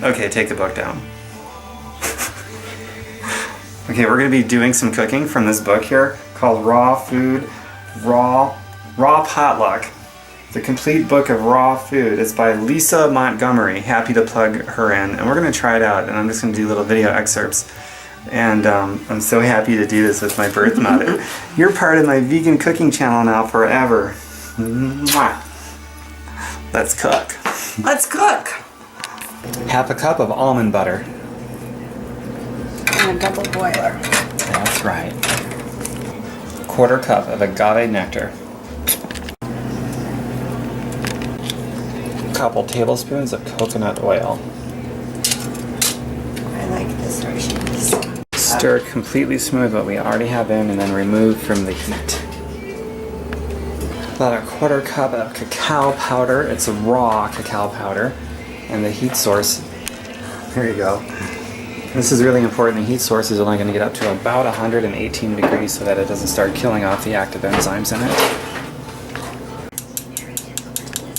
Okay, take the book down. Okay, we're going to be doing some cooking from this book here called Raw Potluck. The Complete Book of Raw Food. It's by Lisa Montgomery. Happy to plug her in. And we're going to try it out, and I'm just going to do little video excerpts. And I'm so happy to do this with my birth mother. You're part of my vegan cooking channel now forever. Mwah. Let's cook. Let's cook. Half a cup of almond butter. And a double boiler. That's right. Quarter cup of agave nectar. Couple tablespoons of coconut oil. I like this ratio. Stir completely smooth what we already have in and then remove from the heat. About a quarter cup of cacao powder. It's a raw cacao powder. And the heat source, there you go. This is really important. The heat source is only going to get up to about 118 degrees so that it doesn't start killing off the active enzymes in it.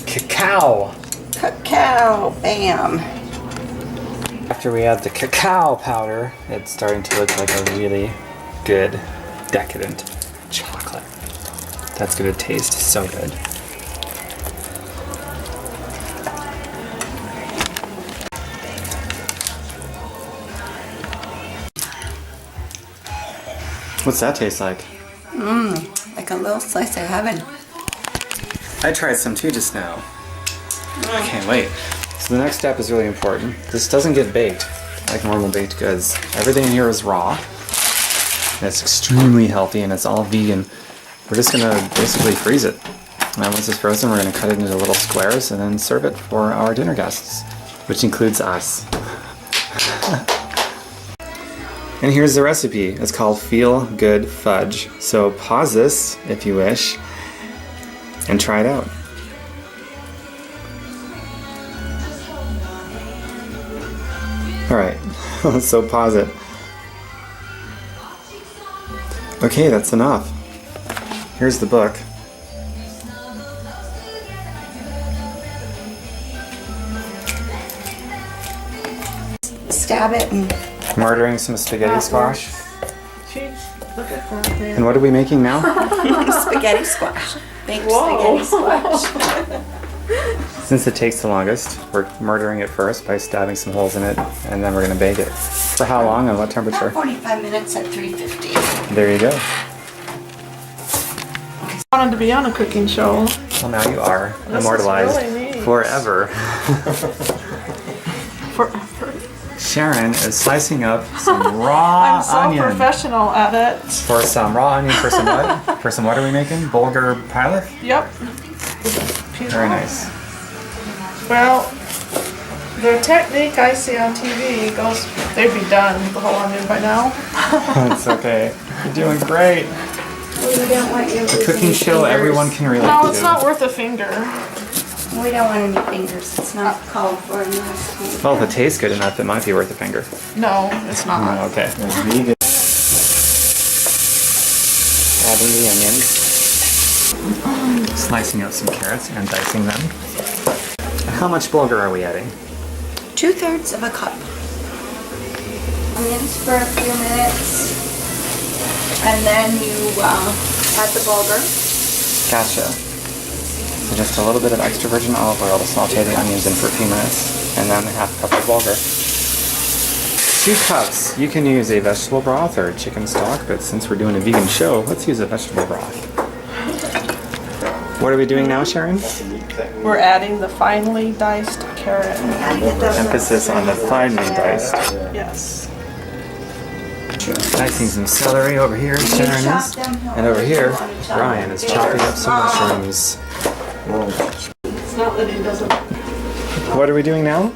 Cacao! Cacao, bam. After we add the cacao powder, it's starting to look like a really good, decadent chocolate. That's going to taste so good. What's that taste like? Like a little slice of heaven. I tried some too just now. I can't wait. So the next step is really important. This doesn't get baked like normal baked goods. Everything in here is raw. And it's extremely healthy and it's all vegan. We're just gonna basically freeze it. And once it's frozen, we're gonna cut it into little squares and then serve it for our dinner guests, which includes us. And here's the recipe. It's called Feel Good Fudge. So pause this if you wish and try it out. Alright, so pause it. Okay, that's enough. Here's the book. Stab it and... I'm ordering some spaghetti squash. Look at that there. And what are we making now? spaghetti squash. Baked spaghetti squash. Since it takes the longest, we're murdering it first by stabbing some holes in it, and then we're going to bake it. For how long and what temperature? About 45 minutes at 350. There you go. I wanted to be on a cooking show. Well, now you are. This Immortalized is really neat. forever. Sharon is slicing up some raw I'm so onion. professional at it. For some raw onion, for some what? For some what are we making? Bulgur pilaf? Yep. Very nice. Well, the technique I see on TV goes, they'd be done with the whole onion by now. It's okay. You're doing great. We don't want you A cooking show fingers. everyone can relate No, to. it's not worth a finger. We don't want any fingers. It's not called for in the recipe. Well, if it tastes good enough, it might be worth a finger. No, it's not. Oh, okay. Vegan. Adding the onions. Slicing up some carrots and dicing them. How much bulgur are we adding? 2/3 of a cup. Onions for a few minutes. And then you add the bulgur. Gotcha. So just a little bit of extra virgin olive oil to saute the onions in for a few minutes. And then half a cup of bulgur. 2 cups. You can use a vegetable broth or chicken stock, but since we're doing a vegan show, let's use a vegetable broth. What are we doing now, Sharon? We're adding the finely diced carrot. Emphasis on the finely diced. Yes. Dicing some celery over here, Sharon is. And over here, Brian is chopping up some mushrooms. It's not that he doesn't. What are we doing now?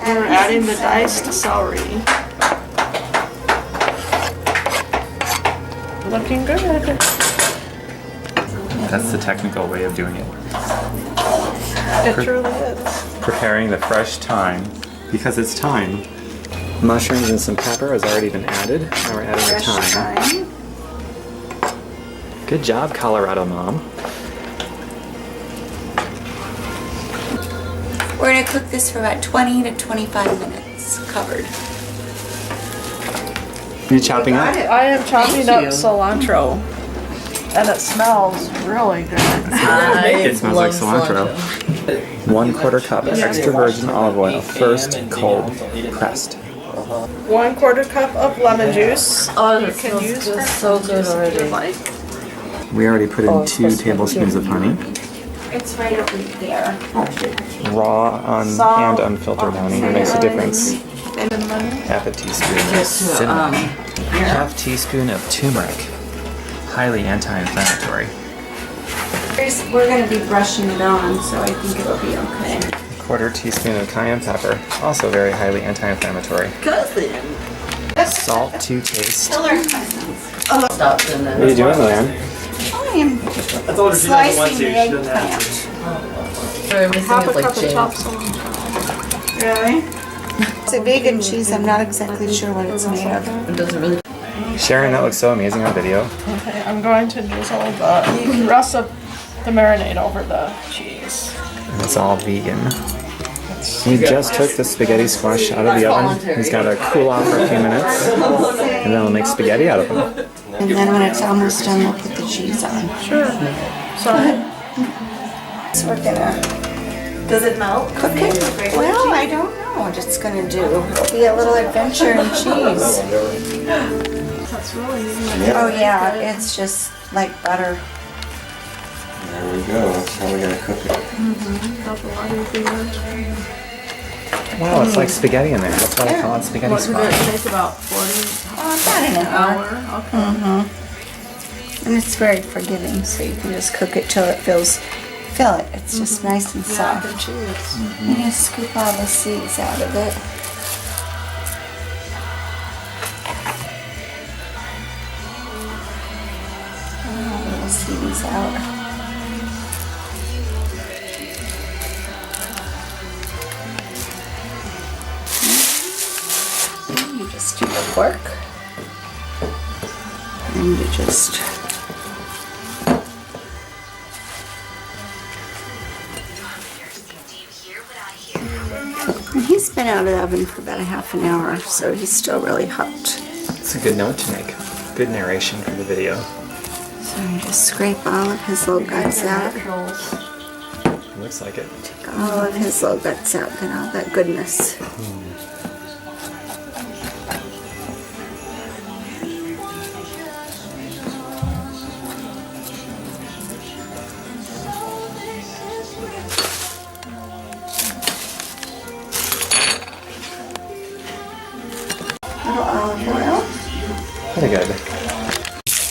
We're adding the diced celery. Looking good. That's the technical way of doing it. It truly is. Preparing the fresh thyme. Because it's thyme. Mushrooms and some pepper has already been added. Now we're adding the Fresh thyme. thyme. Good job, Colorado Mom. We're gonna cook this for about 20 to 25 minutes, covered. You're chopping up? I am chopping Thank up you. cilantro. And it smells really good. It smells like cilantro. 1/4 cup extra virgin olive oil, first cold pressed. 1/4 cup of lemon juice. Oh, You that can smells use good. for So good if already. you like. We already put in 2 tablespoons of honey, It's right over there. raw and unfiltered honey. It makes a difference. Cinnamon. Half a teaspoon of cinnamon. Half teaspoon of turmeric. Highly anti-inflammatory. We're gonna be brushing it on, so I think it'll be okay. 1/4 teaspoon of cayenne pepper, also very highly anti-inflammatory. Cousin. Salt to taste. Killer cousins. Stopped in What are you doing, Leanne? I am slicing the eggplant. Everything Half a is like cup of changed. chopped cilantro. Really? It's a vegan cheese. I'm not exactly sure what it's made of. It doesn't really. Sharon, that looks so amazing on video. Okay, I'm going to drizzle the rest of the marinade over the cheese. And it's all vegan. We just took the spaghetti squash out of the oven. He's got to cool off for a few minutes, and then we'll make spaghetti out of them. And then when it's almost done, we'll put the cheese on. Sure. So, So we're gonna Does it melt? cook it. Well, I don't know what it's gonna do. It'll be a little adventure in cheese. that's really easy. Oh yeah, it's just like butter. There we go. That's how we're gonna cook it. That's a lot easier. Wow, it's like spaghetti in there. That's why I call it spaghetti What did squash. it take about 40 About an hour. hour? Okay. And it's very forgiving, so you can just cook it till it fill it. It's just nice and Mac soft. and cheese. You just scoop all the seeds out of it. All the little seeds out. And you just do the pork. And you just and he's been out of the oven for about a half an hour, so he's still really hot. It's a good note to make. Good narration for the video. So you just scrape all of his little guts out. Looks like it. All of his little guts out and all that goodness. Little olive oil. Pretty good.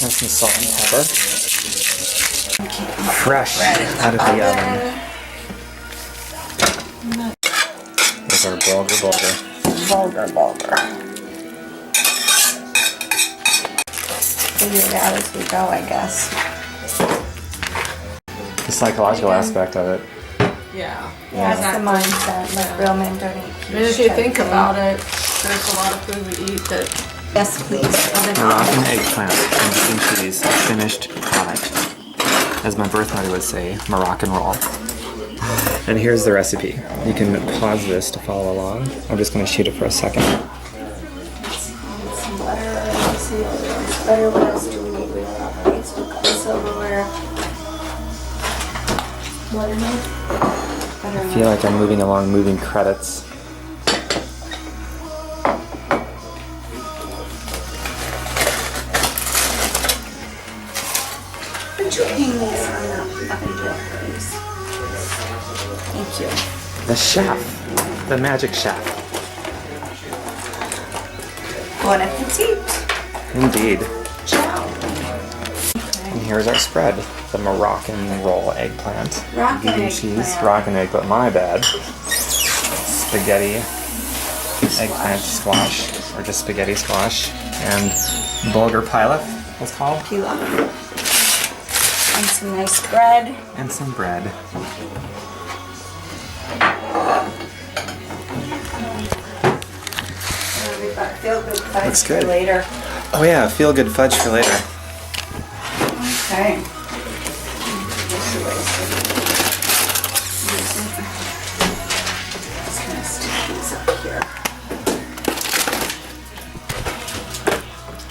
And some salt and pepper. Fresh out of the oven. There's our bulgur. Bulgur. Figure it out as we go, I guess. The psychological aspect of it. Yeah. Yeah, it's the mindset. Like real men don't eat I mean, if you think about it, there's a lot of food we eat that Yes, please. Moroccan eggplant and green cheese, finished product. As my birth mother would say, Moroccan roll. And here's the recipe. You can pause this to follow along. I'm just going to shoot it for a second. Some butter. Let's see what else. Butter. What else do we need? We need some silverware. Butter. I feel like I'm moving along moving credits. Would you hang these on the oven door, please? Thank you. The chef. The magic chef. Bon appetit. Indeed. Ciao. And here's our spread. The Moroccan roll eggplant. Moroccan Vegan cheese. eggplant. Moroccan egg, but my bad. Spaghetti. Eggplant squash. Or just spaghetti squash. And bulgur pilaf, what's called? Pilaf. And some nice bread. And some bread. We've got feel-good fudge Looks for good. later. Oh yeah, feel good fudge for later. Okay. here.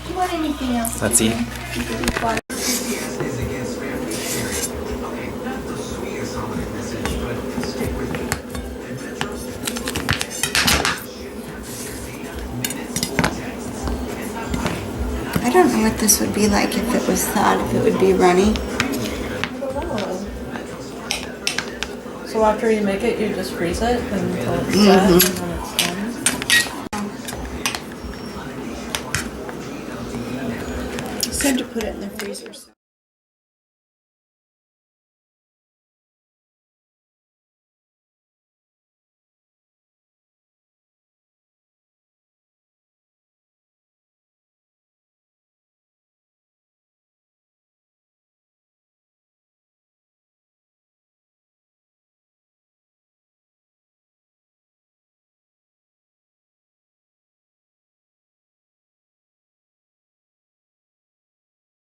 Do you want anything else? Let's eat. I don't know what this would be like if it was thawed, if it would be runny. So after you make it, you just freeze it until it's set and then it's done. Said to put it in the freezer.